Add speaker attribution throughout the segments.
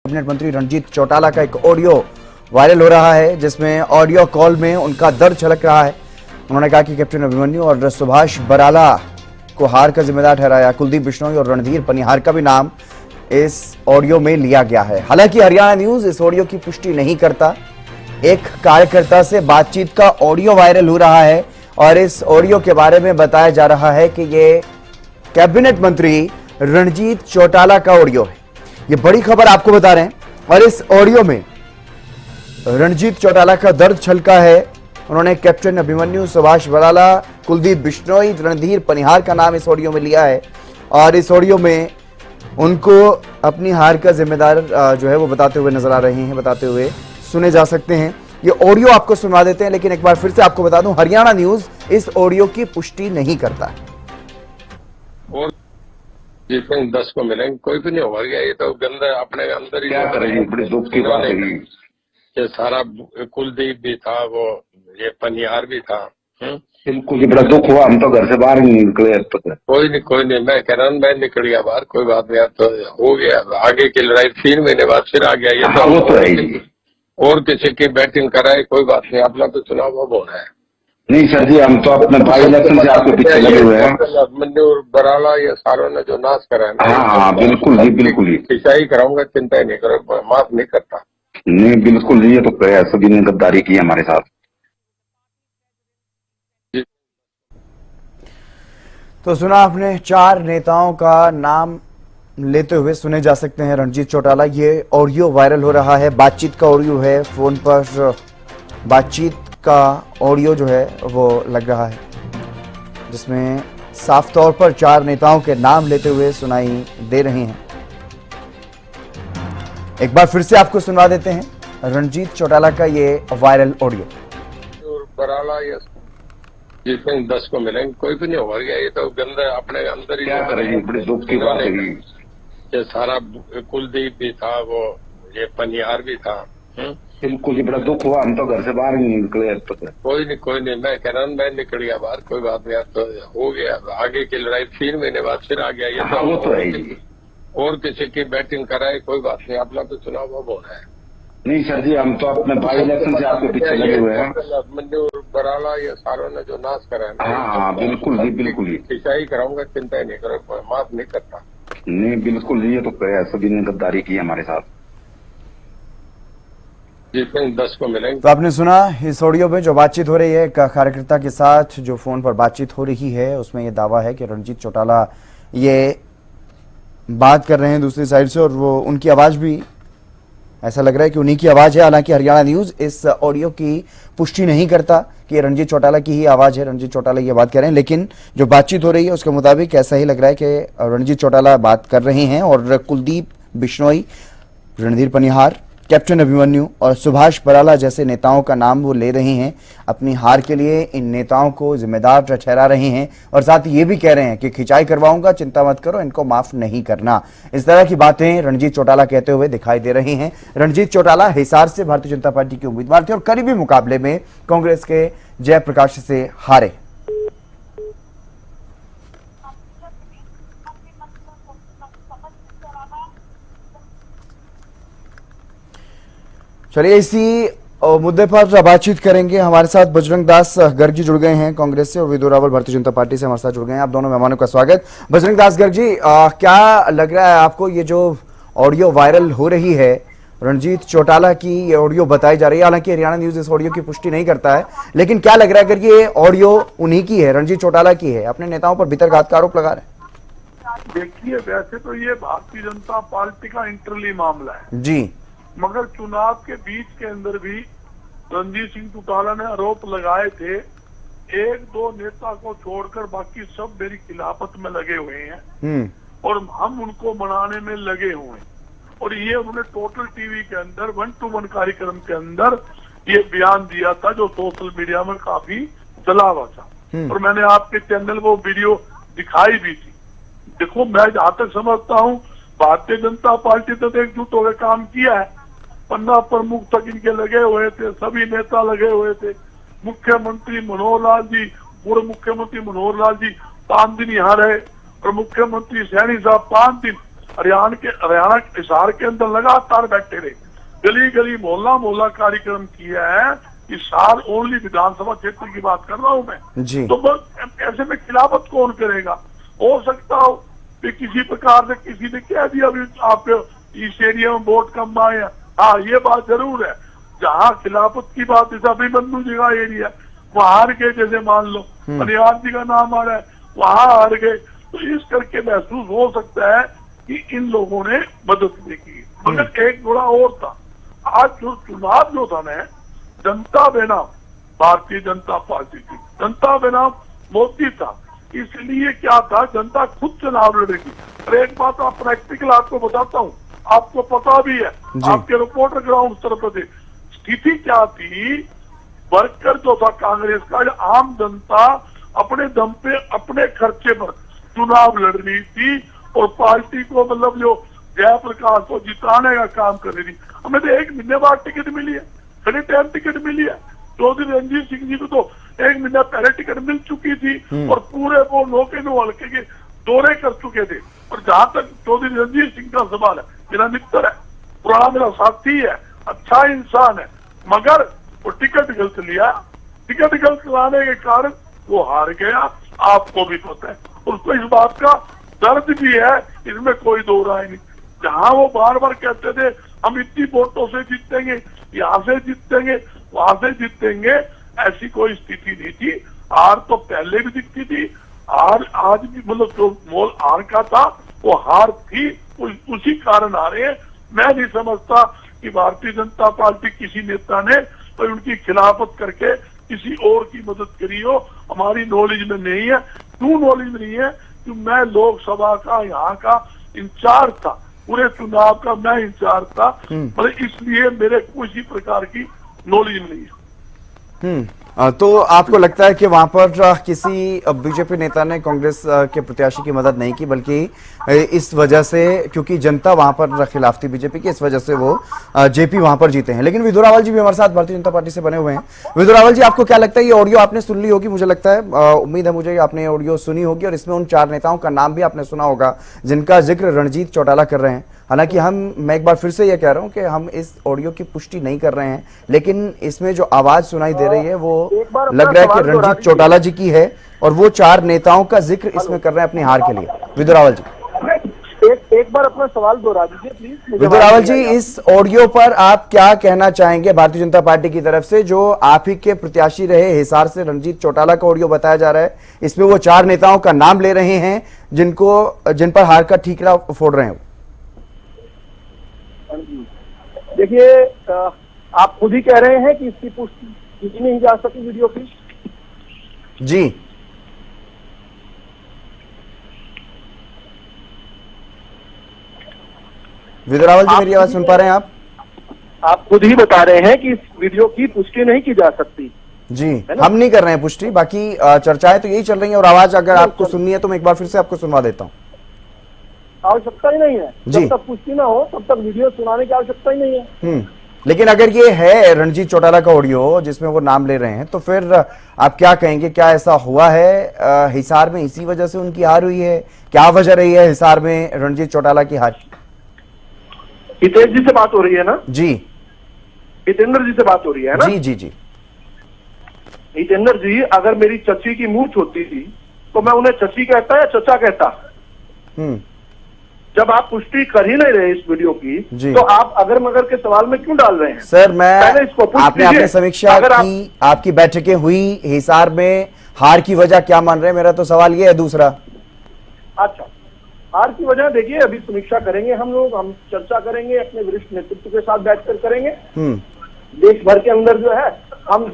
Speaker 1: Cabinet मंत्री रणजीत चौटाला का एक ऑडियो वायरल हो रहा है, जिसमें ऑडियो कॉल में उनका दर्द झलक रहा है। उन्होंने कहा कि कैप्टन अभिमन्यु और सुभाष बराला को हार का जिम्मेदार ठहराया। कुलदीप बिश्नोई और रणधीर पनिहार का भी नाम इस ऑडियो में लिया गया है। हालांकि हरियाणा न्यूज इस ऑडियो की पुष्टि नहीं करता। एक कार्यकर्ता से बातचीत का ऑडियो वायरल हो रहा है और इस ऑडियो के बारे में बताया जा रहा है कि ये कैबिनेट मंत्री रणजीत चौटाला का ऑडियो है। ये बड़ी खबर आपको बता रहे हैं और इस ऑडियो में रणजीत चौटाला का दर्द छलका है। उन्होंने कैप्टन अभिमन्यु, सुभाष बराला, कुलदीप बिश्नोई, रणधीर पनिहार का नाम इस ऑडियो में लिया है और इस ऑडियो में उनको अपनी हार का जिम्मेदार जो है वो बताते हुए नजर आ रहे हैं, बताते हुए सुने जा सकते हैं। ये ऑडियो आपको सुनवा देते हैं, लेकिन एक बार फिर से आपको बता दूं, हरियाणा न्यूज इस ऑडियो की पुष्टि नहीं करता।
Speaker 2: और जिसमें 10 को मिलेंगे, कोई भी नहीं होगा। ये तो गंदा अपने अंदर ही
Speaker 3: क्या करेंगे, बड़ी दुख की बात है।
Speaker 2: ये सारा कुलदीप भी था, वो ये पनिहार भी था।
Speaker 3: बिल्कुल बड़ा दुख हुआ, हम तो घर से बाहर नहीं निकले अब तक।
Speaker 2: कोई नहीं, मैं कह रहा हूँ मैं निकल गया बाहर, कोई बात नहीं। अब तो हो गया, आगे की लड़ाई 3 महीने बाद फिर आ गया। ये
Speaker 3: वो तो है ही।
Speaker 2: और किसी की बैटिंग कराए, कोई बात नहीं, अपना तो चुनाव अब होना है।
Speaker 3: नहीं सर जी, हम तो अपने भाई इलेक्शन से आपके पीछे लगे हुए हैं।
Speaker 2: मंजूर बराला ये सारों ने जो नाश करा है।
Speaker 3: हाँ, बिल्कुल नहीं, बिल्कुल ही
Speaker 2: सिंचाई कराऊंगा, चिंता ही नहीं करो, माफ नहीं करता।
Speaker 3: नहीं, बिल्कुल नहीं, ये तो सभी ने गद्दारी की हमारे साथ।
Speaker 1: तो सुना आपने, 4 नेताओं का नाम लेते हुए सुने जा सकते हैं रणजीत चौटाला। ये ऑडियो वायरल हो रहा है, बातचीत का ऑडियो है, फोन पर बातचीत का ऑडियो जो है वो लग रहा है, जिसमें साफ तौर पर 4 नेताओं के नाम लेते हुए सुनाई दे रहे हैं। एक बार फिर से आपको सुनवा देते हैं रणजीत चौटाला का ये वायरल ऑडियो।
Speaker 2: बराला ये जिसमें 10 को मिलेंगे, कोई भी नहीं होगा। ये तो गंदा अपने अंदर ही।
Speaker 3: क्या करेंगे, बड़ी दुख की बात है।
Speaker 2: ये सारा कुलदीप भी था, वो ये पनिहार भी था।
Speaker 3: बिल्कुल बड़ा दुख हुआ, हम तो घर से बाहर नहीं निकले अब तक।
Speaker 2: कोई नहीं, मैं कह रहा हूँ मैं निकल गया बाहर, कोई बात नहीं। अब तो हो गया, आगे की लड़ाई 3 महीने बाद फिर आ गया। ये
Speaker 3: वो तो है ही।
Speaker 2: और किसी की बैटिंग कराए, कोई बात नहीं, अपना तो चुनाव अब होना है।
Speaker 3: नहीं सर जी, हम तो अपने भाई इलेक्शन से आपके पीछे लगे हुए हैं।
Speaker 2: मंजूर बराला ये सारों ने जो नाश करा है।
Speaker 3: हाँ, बिल्कुल नहीं, बिल्कुल ही
Speaker 2: सिंचाई कराऊंगा, चिंता ही नहीं करो, माफ नहीं करता।
Speaker 3: नहीं, बिल्कुल नहीं, ये तो सभी ने गद्दारी की हमारे साथ।
Speaker 2: जिसमें 10 को मिलेंगे।
Speaker 1: तो आपने सुना, इस ऑडियो में जो बातचीत हो रही है कार्यकर्ता के साथ, जो फोन पर बातचीत हो रही है, उसमें यह दावा है कि रणजीत चौटाला ये बात कर रहे हैं दूसरी साइड से और वो उनकी आवाज भी ऐसा लग रहा है कि उन्हीं की आवाज है। हालांकि हरियाणा न्यूज इस ऑडियो की पुष्टि नहीं करता कि ये रणजीत चौटाला की ही आवाज है, रणजीत चौटाला ये बात कर रहे हैं, लेकिन जो बातचीत हो रही है उसके मुताबिक ऐसा ही लग रहा है कि रणजीत चौटाला बात कर रहे हैं और कुलदीप बिश्नोई, रणधीर पनिहार, कैप्टन अभिमन्यु और सुभाष बराला जैसे नेताओं का नाम वो ले रहे हैं। अपनी हार के लिए इन नेताओं को जिम्मेदार ठहरा रहे हैं और साथ ही ये भी कह रहे हैं कि खिंचाई करवाऊंगा, चिंता मत करो, इनको माफ नहीं करना। इस तरह की बातें रणजीत चौटाला कहते हुए दिखाई दे रही हैं। रणजीत चौटाला हिसार से भारतीय जनता पार्टी के उम्मीदवार थे और करीबी मुकाबले में कांग्रेस के जयप्रकाश से हारे। चलिए इसी मुद्दे पर बातचीत करेंगे। हमारे साथ बजरंग दास गर्ग जी जुड़ गए हैं कांग्रेस से और विदु रावल भारतीय जनता पार्टी से हमारे साथ जुड़ गए हैं। आप दोनों मेहमानों का स्वागत। बजरंग दास गर्ग जी, क्या लग रहा है आपको, ये जो ऑडियो वायरल हो रही है रणजीत चौटाला की, ये ऑडियो बताई जा रही है, हालांकि हरियाणा न्यूज इस ऑडियो की पुष्टि नहीं करता है, लेकिन क्या लग रहा है अगर ये ऑडियो उन्हीं की है, रणजीत चौटाला की है, अपने नेताओं पर भितरघात का आरोप लगा रहे हैं?
Speaker 4: देखिए, वैसे तो ये भारतीय जनता पार्टी का इंटरली मामला है
Speaker 1: जी,
Speaker 4: मगर चुनाव के बीच के अंदर भी रणजीत सिंह चौटाला ने आरोप लगाए थे। 1-2 नेता को छोड़कर बाकी सब मेरी खिलाफत में लगे हुए हैं और हम उनको मनाने में लगे हुए हैं। और ये उन्होंने टोटल टीवी के अंदर 1-to-1 कार्यक्रम के अंदर ये बयान दिया था, जो सोशल मीडिया में काफी चला हुआ था और मैंने आपके चैनल को वीडियो दिखाई भी थी। देखो, मैं जहां तक समझता हूँ भारतीय जनता पार्टी तो एकजुट होकर काम किया है। पन्ना प्रमुख तक इनके लगे हुए थे, सभी नेता लगे हुए थे। मुख्यमंत्री मनोहर लाल जी, पूर्व मुख्यमंत्री मनोहर लाल जी 5 दिन यहाँ रहे और मुख्यमंत्री सैनी साहब 5 दिन हरियाणा हिसार के अंदर लगातार बैठे रहे, गली गली मोहल्ला मोहल्ला कार्यक्रम किया है। हिसार ओनली विधानसभा क्षेत्र की बात कर रहा हूं मैं
Speaker 1: जी।
Speaker 4: तो ऐसे में खिलाफत कौन करेगा? हो सकता हो कि किसी प्रकार से किसी ने कह दिया भी आप इस एरिया में वोट कम आए हैं। हाँ, ये बात जरूर है, जहाँ खिलाफत की बात, जैसे अभिमन्यु जी का एरिया वहां हार गए, जैसे मान लो हरियाणा जी का नाम आ रहा है, वहां हार गए, तो इस करके महसूस हो सकता है कि इन लोगों ने मदद नहीं की। मगर एक थोड़ा और था, आज जो चुनाव जो था ना, जनता बनाम भारतीय जनता पार्टी की, जनता बनाम मोदी था, इसलिए क्या था, जनता खुद चुनाव लड़ेगी। और एक बात आप प्रैक्टिकल आपको बताता हूँ, आपको पता भी है, आपके रिपोर्टर ग्राउंड उत्तर प्रदेश, स्थिति क्या थी, वर्कर जो था कांग्रेस का, आम जनता अपने दम पे अपने खर्चे पर चुनाव लड़ रही थी और पार्टी को मतलब जो जयप्रकाश को जिताने का काम कर रही थी। हमें तो 1 महीने बाद टिकट मिली है, खड़ी टाइम टिकट मिली है। चौधरी रणजीत सिंह जी को तो 1 महीना पहले टिकट मिल चुकी थी और पूरे वो नौके नो हल्के के दौरे कर चुके थे। और जहां तक चौधरी रणजीत सिंह का सवाल है, मेरा मित्र है, पुराना मेरा साथी है, अच्छा इंसान है, मगर वो टिकट गलत लिया, टिकट गलत लाने के कारण वो हार गया, आपको भी पता है। उसको इस बात का दर्द भी है, इसमें कोई दो राय नहीं। जहां वो बार बार कहते थे हम इतनी वोटों से जीतेंगे, यहाँ से जीतेंगे, वहां से जीतेंगे, ऐसी कोई स्थिति नहीं थी। हार तो पहले भी दिखती थी, हार आज भी, मतलब जो मोल हार का था वो हार थी, उसी कारण हारे हैं। मैं नहीं समझता कि भारतीय जनता पार्टी किसी नेता ने तो उनकी खिलाफत करके किसी और की मदद करी हो, हमारी नॉलेज में नहीं है। क्यों नॉलेज में नहीं है? कि मैं लोकसभा का यहाँ का इंचार्ज था, पूरे चुनाव का मैं इंचार्ज था, मतलब इसलिए मेरे किसी प्रकार की नॉलेज नहीं है।
Speaker 1: तो आपको लगता है कि वहां पर किसी बीजेपी नेता ने कांग्रेस के प्रत्याशी की मदद नहीं की, बल्कि इस वजह से, क्योंकि जनता वहां पर खिलाफ थी बीजेपी की, इस वजह से वो जेपी वहां पर जीते हैं। लेकिन विदुरावल जी भी हमारे साथ भारतीय जनता पार्टी से बने हुए हैं। विदुरावल जी, आपको क्या लगता है, ये ऑडियो आपने सुन ली होगी, मुझे लगता है, उम्मीद है मुझे, आपने ऑडियो सुनी होगी और इसमें उन 4 नेताओं का नाम भी आपने सुना होगा जिनका जिक्र रणजीत चौटाला कर रहे हैं। हालांकि मैं एक बार फिर से यह कह रहा हूं कि हम इस ऑडियो की पुष्टि नहीं कर रहे हैं, लेकिन इसमें जो आवाज सुनाई दे रही है वो लग रहा है कि रणजीत चौटाला जी की है और वो 4 नेताओं का जिक्र इसमें कर रहे हैं अपनी हार के लिए। विदुरावल जी,
Speaker 5: एक बार अपना सवाल दोहरा दीजिए प्लीज।
Speaker 1: विदुरावल जी, इस ऑडियो पर आप क्या कहना चाहेंगे भारतीय जनता पार्टी की तरफ से? जो आप ही के प्रत्याशी रहे हिसार से रणजीत चौटाला का ऑडियो बताया जा रहा है, इसमें वो 4 नेताओं का नाम ले रहे हैं जिन पर हार का ठीकरा फोड़ रहे हैं।
Speaker 5: देखिए, आप खुद ही कह रहे हैं कि इसकी पुष्टि की नहीं जा सकी वीडियो की।
Speaker 1: जी, विदुरावल जी, मेरी आवाज सुन पा रहे हैं आप
Speaker 5: खुद ही बता रहे हैं कि इस वीडियो की पुष्टि नहीं की जा सकती।
Speaker 1: जी, हम नहीं कर रहे हैं पुष्टि, बाकी चर्चाएं तो यही चल रही हैं। और आवाज अगर आपको सुननी है तो मैं एक बार फिर से आपको सुनवा देता हूँ।
Speaker 5: आवश्यकता ही नहीं है, जब तक पुष्टि ना हो तब तक वीडियो सुनाने की आवश्यकता ही नहीं है।
Speaker 1: लेकिन अगर ये है रणजीत चौटाला का ऑडियो जिसमें वो नाम ले रहे हैं, तो फिर आप क्या कहेंगे? क्या ऐसा हुआ है हिसार में, इसी वजह से उनकी हार हुई है? क्या वजह रही है हिसार में रणजीत चौटाला की हार?
Speaker 5: हितेश जी से बात हो रही है ना?
Speaker 1: जी,
Speaker 5: हितेंद्र जी से बात हो रही है ना?
Speaker 1: जी जी जी।
Speaker 5: हितेंद्र जी, अगर मेरी चची की मूर्छ होती थी तो मैं उन्हें चची कहता या चचा कहता? जब आप पुष्टि कर ही नहीं रहे इस वीडियो की, तो आप अगर मगर के सवाल में क्यों डाल रहे हैं?
Speaker 1: सर, आपने अपनी समीक्षा की, आपकी बैठकें हुई, हिसार में हार की वजह क्या मान रहे हैं? मेरा तो सवाल ये है दूसरा।
Speaker 5: अच्छा, हार की वजह देखिए, अभी समीक्षा करेंगे हम लोग, हम चर्चा करेंगे, अपने वरिष्ठ नेतृत्व के साथ बैठकर करेंगे। देश भर के अंदर जो है, हम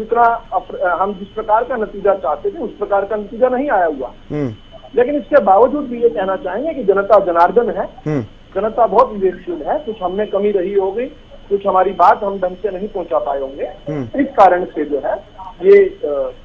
Speaker 5: जिस प्रकार का नतीजा चाहते थे उस प्रकार का नतीजा नहीं आया हुआ, लेकिन इसके बावजूद भी ये कहना चाहेंगे कि जनता जनार्दन है, जनता बहुत विवेकशील है। कुछ हमें कमी रही होगी, कुछ हमारी बात हम ढंग से नहीं पहुंचा पाए होंगे, इस कारण से जो है ये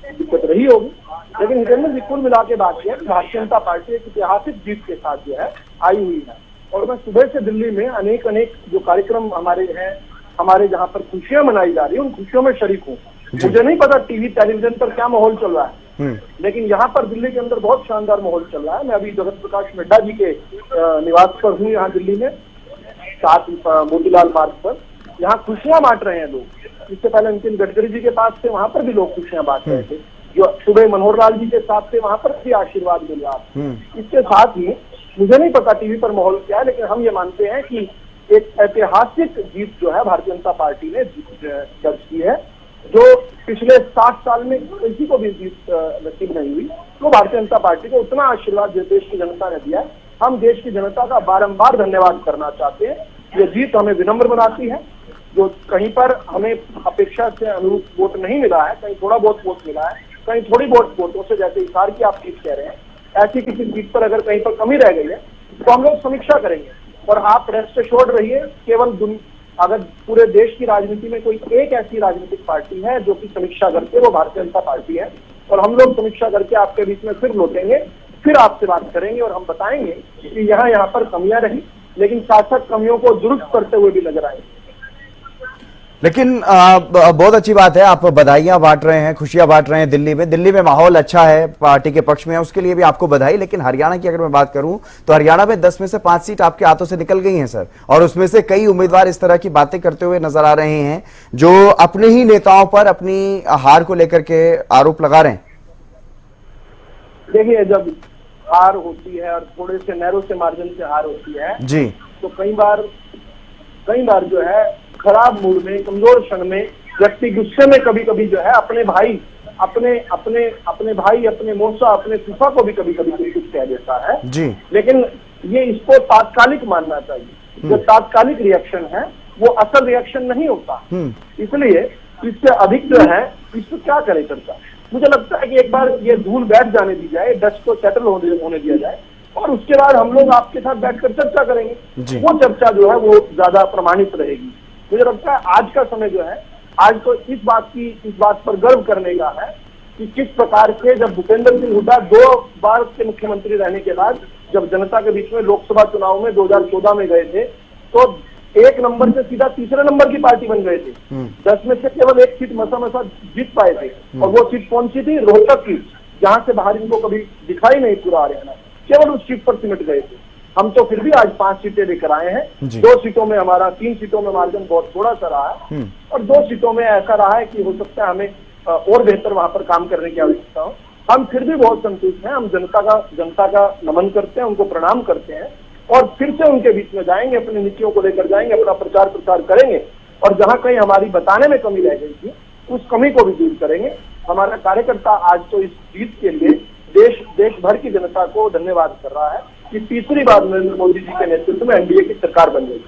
Speaker 5: दिक्कत रही होगी। लेकिन हितेंद्र जी, कुल मिला के बात किया, भारतीय जनता पार्टी एक ऐतिहासिक जीत के साथ जो है आई हुई है। और मैं सुबह से दिल्ली में अनेक जो कार्यक्रम हमारे हैं, हमारे जहाँ पर खुशियां मनाई जा रही है, उन खुशियों में शरीक हूँ। मुझे नहीं पता टीवी टेलीविजन पर क्या माहौल चल रहा है, लेकिन यहाँ पर दिल्ली के अंदर बहुत शानदार माहौल चल रहा है। मैं अभी जगत प्रकाश नड्डा जी के निवास पर हूँ यहाँ दिल्ली में, साथ मोतीलाल मार्ग पर। यहाँ खुशियां बांट रहे हैं लोग। इससे पहले नितिन गडकरी जी के पास थे, वहां पर भी लोग खुशियां बांट रहे थे। जो सुबह मनोहर लाल जी के साथ थे, वहां पर भी आशीर्वाद मिल रहा था। इसके साथ ही मुझे नहीं पता टीवी पर माहौल क्या है, लेकिन हम ये मानते हैं कि एक ऐतिहासिक जीत जो है भारतीय जनता पार्टी ने दर्ज की है, जो पिछले 60 साल में किसी को भी जीत नसीब नहीं हुई। तो भारतीय जनता पार्टी को उतना आशीर्वाद जो देश की जनता ने दिया है, हम देश की जनता का बारंबार धन्यवाद करना चाहते हैं। ये जीत हमें विनम्र बनाती है। जो कहीं पर हमें अपेक्षा से अनुरूप वोट नहीं मिला है, कहीं थोड़ा बहुत वोट मिला है, कहीं थोड़ी बहुत वोटों से, जैसे इशार की आप चीज कह रहे हैं, ऐसी किसी सीट पर अगर कहीं पर कमी रह गई है तो हम लोग समीक्षा करेंगे। और आप रेस्ट एश्योर्ड रहिए, केवल अगर पूरे देश की राजनीति में कोई एक ऐसी राजनीतिक पार्टी है जो कि समीक्षा करके, वो भारतीय जनता पार्टी है। और हम लोग समीक्षा करके आपके बीच में फिर लौटेंगे, फिर आपसे बात करेंगे और हम बताएंगे कि यहाँ पर कमियां रही, लेकिन साथ साथ कमियों को दुरुस्त करते हुए भी नजर आएंगे।
Speaker 1: लेकिन बहुत अच्छी बात है, आप बधाइयां बांट रहे हैं, खुशियां बांट रहे हैं। दिल्ली में माहौल अच्छा है, पार्टी के पक्ष में है, उसके लिए भी आपको बधाई। लेकिन हरियाणा की अगर मैं बात करूं तो हरियाणा में 10 में से 5 सीट आपके हाथों से निकल गई हैं सर, और उसमें से कई उम्मीदवार इस तरह की बातें करते हुए नजर आ रहे हैं जो अपने ही नेताओं पर अपनी हार को लेकर के आरोप लगा रहे हैं।
Speaker 5: देखिए, जब हार होती है और थोड़े से नैरो से मार्जिन से हार होती है
Speaker 1: जी,
Speaker 5: तो कई बार जो है खराब मूड में, कमजोर क्षण में व्यक्ति गुस्से में कभी कभी जो है अपने भाई, अपने मौसा, अपने फूफा को भी कभी कभी कुछ कह देता है
Speaker 1: जी।
Speaker 5: लेकिन ये इसको तात्कालिक मानना चाहिए। जो तात्कालिक रिएक्शन है वो असल रिएक्शन नहीं होता। इसलिए इससे अधिक जो है इसको क्या करे चर्चा। मुझे लगता है कि एक बार ये धूल बैठ जाने दी जाए, डस्ट को सेटल होने दिया जाए, और उसके बाद हम लोग आपके साथ बैठकर चर्चा करेंगे। वो चर्चा जो है वो ज्यादा प्रमाणित रहेगी। मुझे लगता है आज का समय जो है, आज तो इस बात पर गर्व करने का है कि किस प्रकार से जब भूपेंद्र सिंह हुड्डा 2 बार के मुख्यमंत्री रहने के बाद जब जनता के बीच में लोकसभा चुनाव में 2014 में गए थे, तो 1 नंबर से सीधा तीसरे नंबर की पार्टी बन गए थे। 10 में से केवल 1 सीट मसा जीत पाए थे, और वो सीट कौन सी थी? रोहतक की, जहां से बाहर इनको कभी दिखाई नहीं पूरा हरियाणा, केवल उस सीट पर सिमट गए थे। हम तो फिर भी आज 5 सीटें लेकर आए हैं। 2 सीटों में हमारा, 3 सीटों में मार्जिन बहुत थोड़ा सा रहा है, और 2 सीटों में ऐसा रहा है कि हो सकता है हमें और बेहतर वहां पर काम करने की आवश्यकता हो। हम फिर भी बहुत संतुष्ट हैं। हम जनता का नमन करते हैं, उनको प्रणाम करते हैं, और फिर से उनके बीच में जाएंगे, अपनी नीतियों को लेकर जाएंगे, अपना प्रचार प्रसार करेंगे, और जहां कहीं हमारी बताने में कमी रह गई थी उस कमी को भी दूर करेंगे। हमारा कार्यकर्ता आज तो इस जीत के लिए देश भर की जनता को धन्यवाद कर रहा है कि तीसरी बार नरेंद्र मोदी जी के नेतृत्व में एनडीए की सरकार बन गई।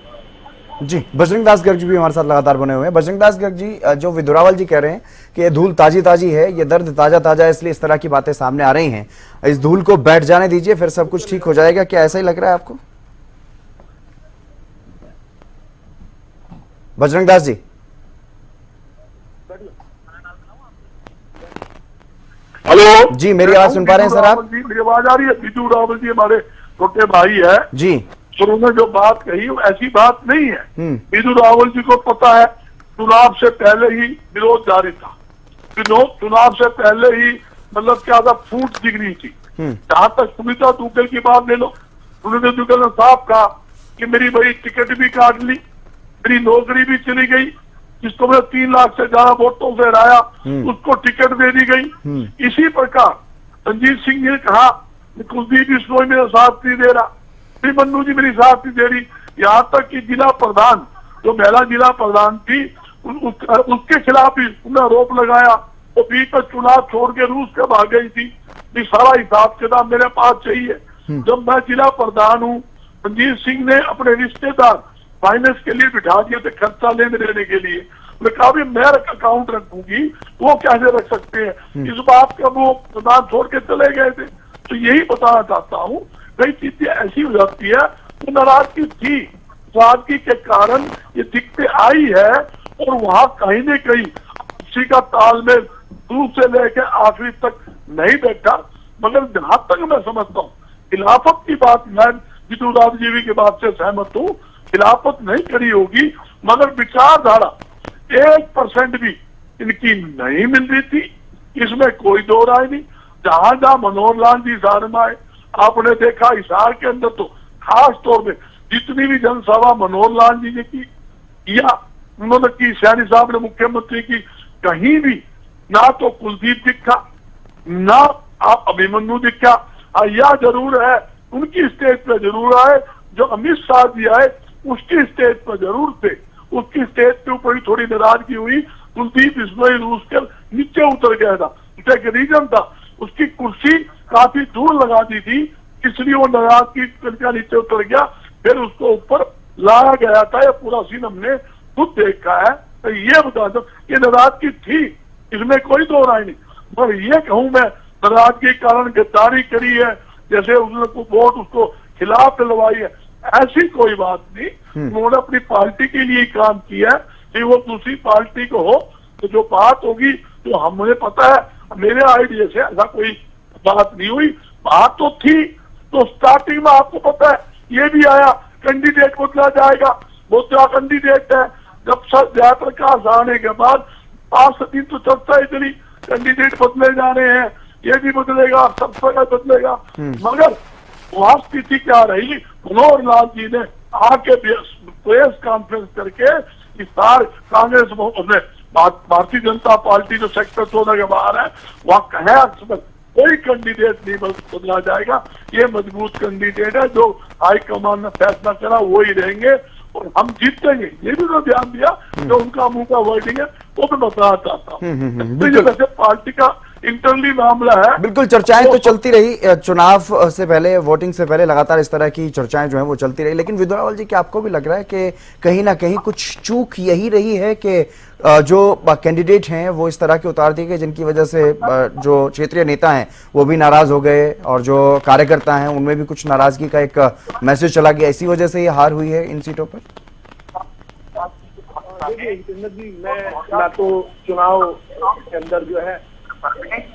Speaker 1: जी, बजरंग दास गर्ग जी भी हमारे साथ लगातार बने हुए हैं। बजरंग दास गर्ग जी, जो विदुरावल जी कह रहे हैं कि ये धूल ताजी है, ये दर्द ताजा है, इसलिए इस तरह की बातें सामने आ रही हैं, इस धूल को बैठ जाने दीजिए, फिर सब कुछ ठीक हो जाएगा, क्या ऐसा ही लग रहा है आपको? बजरंग दास जी,
Speaker 4: हेलो
Speaker 1: जी, मेरी आवाज सुन पा रहे हैं सर आप?
Speaker 4: मेरी आवाज आ रही है? बिजू रावल जी हमारे छोटे भाई है
Speaker 1: जी,
Speaker 4: तो उन्होंने जो बात कही वो ऐसी बात नहीं है। बिजू रावल जी को पता है चुनाव से पहले ही विरोध जारी था, चुनाव से पहले ही मतलब क्या था, फूट दिख रही थी। जहां तक सुनीता दुग्गल की बात ले लो, सुनीता दुग्गल ने साफ कहा कि मेरी भाई टिकट भी काट ली, मेरी नौकरी भी चली गई, जिसको मैं 3 लाख से ज्यादा वोटों से हराया उसको टिकट दे दी गई। इसी प्रकार रणजीत सिंह ने कहा कि कुलदीप बिश्नोई मेरा साथ नहीं दे रहा, मन्नू जी मेरी साथ नहीं दे रही, यहाँ तक कि जिला प्रधान, जो महिला जिला प्रधान थी, उसके खिलाफ भी उन्होंने आरोप लगाया। वो बीच में चुनाव छोड़ के रूस के भाग गई थी। ये सारा हिसाब किताब मेरे पास चाहिए। जब मैं जिला प्रधान हूँ, रणजीत सिंह ने अपने रिश्तेदार फाइनेंस के लिए बिठा दिए थे, खर्चा लेने देने के लिए। मैं कहा भी मैं अकाउंट रखूंगी, वो कैसे रख सकते हैं? इस बात का वो प्रधान छोड़ के चले गए थे। तो यही बताना चाहता हूँ, कई चीजें ऐसी हो जाती है तो नाराजगी थी, नाराजगी के कारण ये दिक्कतें आई है, और वहां कहीं न कहीं किसी का तालमेल शुरू से लेकर आखिरी तक नहीं बैठा। मगर जहां तक मैं समझता हूँ, खिलाफत की बात, मैं बिजू रावल जी की बात से सहमत हूँ, खिलाफत नहीं करी होगी, मगर विचारधारा 1% भी इनकी नहीं मिल रही थी, इसमें कोई दो राय नहीं। जहां जहां मनोहर लाल जी हिसार में आए, आपने देखा हिसार के अंदर तो खास तौर पे जितनी भी जनसभा मनोहर लाल जी ने की या उन्होंने की, सैनी साहब ने मुख्यमंत्री की, कहीं भी ना तो कुलदीप दिखा ना आप अभिमन्यु दिखा। यह जरूर है उनकी स्टेज पे जरूर आए, जो अमित शाह जी आए उसकी स्टेज पर जरूर थे, उसकी स्टेज के ऊपर ही थोड़ी नाराजगी हुई। कुलदीप इसमें रूस के नीचे उतर गया था, उसका एक रीजन था, उसकी कुर्सी काफी दूर लगा दी थी, इसलिए वो नाराजगी करके नीचे उतर गया, फिर उसको ऊपर लाया गया था। ये पूरा सीन हमने खुद देखा है। तो ये बता दो ये नाराजगी थी, इसमें कोई दो राय नहीं, पर ये कहूं मैं नाराजगी के कारण गद्दारी करी है, जैसे उसने वोट उसको खिलाफ दिलवाई है, ऐसी कोई बात नहीं। उन्होंने अपनी पार्टी के लिए काम किया है, कि वो दूसरी पार्टी को हो तो जो बात होगी तो हमें पता है, मेरे आइडिया से ऐसा कोई बात नहीं हुई। बात तो थी, तो स्टार्टिंग में आपको पता है ये भी आया कैंडिडेट बदला जाएगा, वो क्या कैंडिडेट है। जब सर जयप्रकाश आने के बाद 5 दिन तो चर्चा ही चली, कैंडिडेट बदले जा रहे हैं, ये भी बदलेगा, सब जगह बदलेगा। मगर वहां स्थिति क्या रही, मनोहर लाल जी ने आके प्रेस कॉन्फ्रेंस करके इस बार कांग्रेस में भारतीय जनता पार्टी जो सेक्टर 14 के बाहर है वहां कहे कोई कैंडिडेट नहीं बदला जाएगा, ये मजबूत कैंडिडेट है, जो हाईकमान ने फैसला करा वो ही रहेंगे और हम जीतेंगे। ये भी तो ध्यान दिया, जो उनका मुंह का वर्डिंग है वो भी बताना चाहता हूँ। तो ये वैसे पार्टी का इंटरनली मामला है।
Speaker 1: बिल्कुल, चर्चाएं तो चलती रही, चुनाव से पहले, वोटिंग से पहले लगातार इस तरह की चर्चाएं जो हैं वो चलती रही, लेकिन विद्युत रावल जी क्या आपको भी लग रहा है कि कहीं ना कहीं कुछ चूक यही रही है कि जो कैंडिडेट हैं वो इस तरह के उतार दिए गए जिनकी वजह से जो क्षेत्रीय नेता हैं वो भी नाराज हो गए और जो कार्यकर्ता हैं उनमें भी कुछ नाराजगी का एक मैसेज चला गया, इसी वजह से ये हार हुई है इन सीटों पर?
Speaker 5: देखिए मैं ना तो चुनाव के अंदर जो है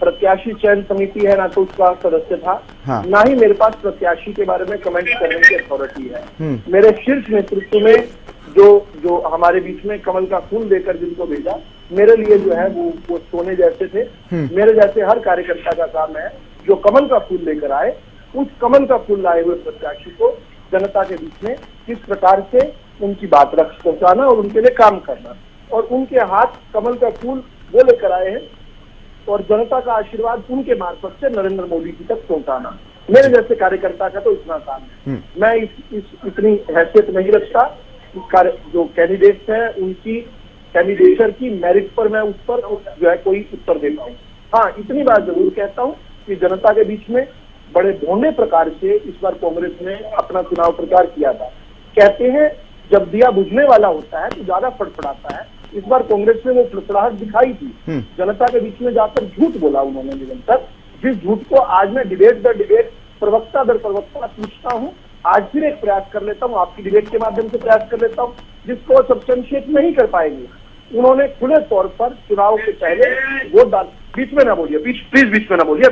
Speaker 5: प्रत्याशी चयन समिति है, ना तो उसका सदस्य था,
Speaker 1: हाँ।
Speaker 5: ना ही मेरे पास प्रत्याशी के बारे में कमेंट करने की अथॉरिटी है। मेरे शीर्ष नेतृत्व में जो हमारे बीच में कमल का फूल देकर जिनको भेजा, मेरे लिए जो है वो सोने जैसे थे। मेरे जैसे हर कार्यकर्ता का काम है जो कमल का फूल लेकर आए, उस कमल का फूल लाए हुए प्रत्याशी को जनता के बीच में किस प्रकार से उनकी बात रख पहुंचाना और उनके लिए काम करना, और उनके हाथ कमल का फूल वो लेकर आए हैं और जनता का आशीर्वाद उनके मार्फत से नरेंद्र मोदी जी तक पहुंचाना। मेरे जैसे कार्यकर्ता का तो इतना काम है। मैं इतनी हैसियत नहीं रखता, जो कैंडिडेट्स हैं उनकी कैंडिडेचर की मेरिट पर मैं उस पर जो है कोई उत्तर देता हूँ। हाँ, इतनी बात जरूर कहता हूँ कि जनता के बीच में बड़े भोंडे प्रकार से इस बार कांग्रेस ने अपना चुनाव प्रचार किया था। कहते हैं जब दिया बुझने वाला होता है तो ज्यादा फड़फड़ाता है। इस बार कांग्रेस में वो फड़फड़ाहट दिखाई थी, जनता के बीच में जाकर झूठ बोला उन्होंने निरंतर, जिस झूठ को आज मैं डिबेट दर डिबेट, प्रवक्ता दर प्रवक्ता पूछता हूँ। आज फिर एक प्रयास कर लेता हूँ, आपकी डिबेट के माध्यम से प्रयास कर लेता हूँ, जिसको सब्सटेंशिएट नहीं कर पाएंगे। उन्होंने खुले तौर पर चुनाव के पहले वोट डाल, बीच में ना बोलिए, प्लीज बीच में ना बोलिए,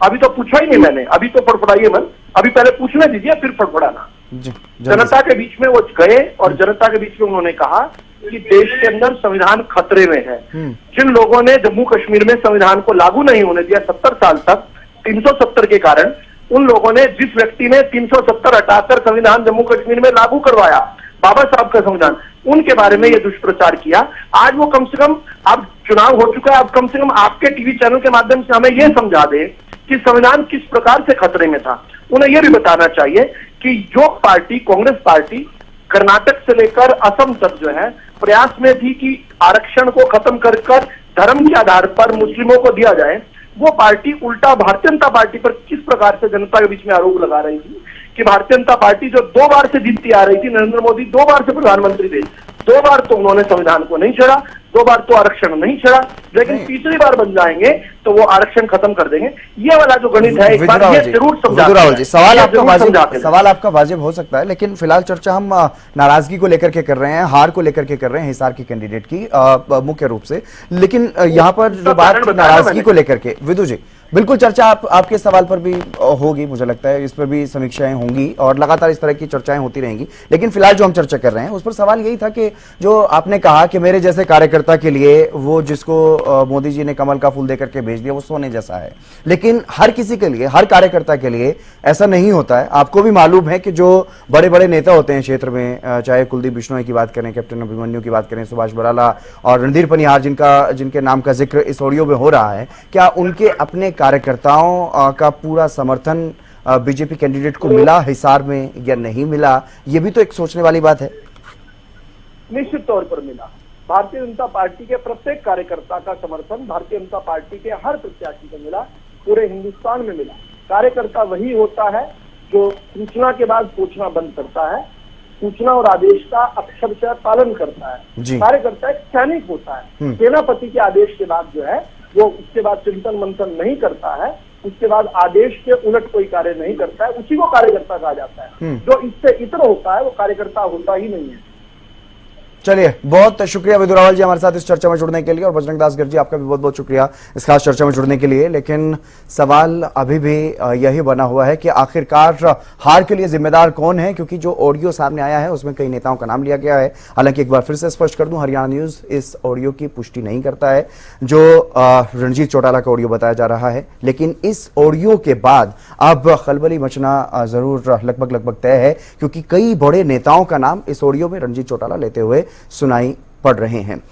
Speaker 5: अभी तो पूछा ही नहीं मैंने, अभी तो फड़फड़ाइए मन, अभी पहले पूछने दीजिए फिर फड़फड़ाना। जनता के बीच में वो गए और जनता के बीच में उन्होंने कहा कि देश के अंदर संविधान खतरे में है। जिन लोगों ने जम्मू कश्मीर में संविधान को लागू नहीं होने दिया 70 साल तक 370 के कारण, उन लोगों ने, जिस व्यक्ति ने 370 हटाकर संविधान जम्मू कश्मीर में लागू करवाया, बाबा साहब का संविधान, उनके बारे में यह दुष्प्रचार किया। आज वो कम से कम, अब चुनाव हो चुका है, अब कम से कम आपके टीवी चैनल के माध्यम से हमें यह समझा दे कि संविधान किस प्रकार से खतरे में था। उन्हें यह भी बताना चाहिए कि जो पार्टी, कांग्रेस पार्टी, कर्नाटक से लेकर असम तक जो है प्रयास में थी कि आरक्षण को खत्म कर धर्म के आधार पर मुस्लिमों को दिया जाए, वो पार्टी उल्टा भारतीय जनता पार्टी पर किस प्रकार से जनता के बीच में आरोप लगा रही थी कि भारतीय जनता पार्टी जो 2 बार से जीतती आ रही थी, नरेंद्र मोदी 2 बार से प्रधानमंत्री थे, 2 बार तो उन्होंने संविधान को नहीं छेड़ा, 2 बार तो आरक्षण नहीं छेड़ा, लेकिन तीसरी बार बन जाएंगे तो वो आरक्षण खत्म कर देंगे। ये वाला जो गणित है, एक बार ये जरूर समझा।
Speaker 1: सवाल आपका वाजिब हो सकता है, लेकिन फिलहाल चर्चा हम नाराजगी को लेकर के कर रहे हैं, हार को लेकर के कर रहे हैं हिसार की कैंडिडेट की मुख्य रूप से, लेकिन यहाँ पर जो बात नाराजगी को लेकर के, विदु जी बिल्कुल चर्चा आपके सवाल पर भी होगी, मुझे लगता है इस पर भी समीक्षाएं होंगी और लगातार इस तरह की चर्चाएं होती रहेंगी। लेकिन फिलहाल जो हम चर्चा कर रहे हैं उस पर सवाल यही था कि जो आपने कहा कि मेरे जैसे कार्यकर्ता के लिए वो जिसको मोदी जी ने कमल का फूल देकर के भेज दिया वो सोने जैसा है, लेकिन हर किसी के लिए, हर कार्यकर्ता के लिए ऐसा नहीं होता है। आपको भी मालूम है कि जो बड़े बड़े नेता होते हैं क्षेत्र में, चाहे कुलदीप बिश्नोई की बात करें, कैप्टन अभिमन्यु की बात करें, सुभाष बराला और रणधीर पनिहार जिनके नाम का जिक्र इस ऑडियो में हो रहा है, क्या उनके अपने कार्यकर्ताओं का पूरा समर्थन बीजेपी कैंडिडेट को मिला हिसार में या नहीं मिला? ये भी तो एक सोचने वाली बात है।
Speaker 5: निश्चित तौर पर मिला। भारतीय जनता पार्टी के प्रत्येक कार्यकर्ता का समर्थन भारतीय जनता पार्टी के हर प्रत्याशी को मिला, पूरे हिंदुस्तान में मिला। कार्यकर्ता वही होता है जो सूचना के बाद सोचना बंद करता है, सूचना और आदेश का अक्षरशः पालन करता है। कार्यकर्ता एक सैनिक होता है, सेनापति के आदेश के बाद जो है वो उसके बाद चिंतन मंथन नहीं करता है, उसके बाद आदेश के उलट कोई कार्य नहीं करता है, उसी को कार्यकर्ता कहा जाता है। जो इससे इतर होता है वो कार्यकर्ता होता ही नहीं है।
Speaker 1: चलिए, बहुत शुक्रिया विदु रावल जी हमारे साथ इस चर्चा में जुड़ने के लिए, और बजरंग दास गर्ग जी आपका भी बहुत बहुत शुक्रिया इस खास चर्चा में जुड़ने के लिए। लेकिन सवाल अभी भी यही बना हुआ है कि आखिरकार हार के लिए जिम्मेदार कौन है, क्योंकि जो ऑडियो सामने आया है उसमें कई नेताओं का नाम लिया गया है। हालांकि एक बार फिर से स्पष्ट कर दूं, हरियाणा न्यूज इस ऑडियो की पुष्टि नहीं करता है जो रणजीत चौटाला का ऑडियो बताया जा रहा है। लेकिन इस ऑडियो के बाद अब खलबली मचना जरूर लगभग तय है, क्योंकि कई बड़े नेताओं का नाम इस ऑडियो में रणजीत चौटाला लेते हुए सुनाई पड़ रहे हैं।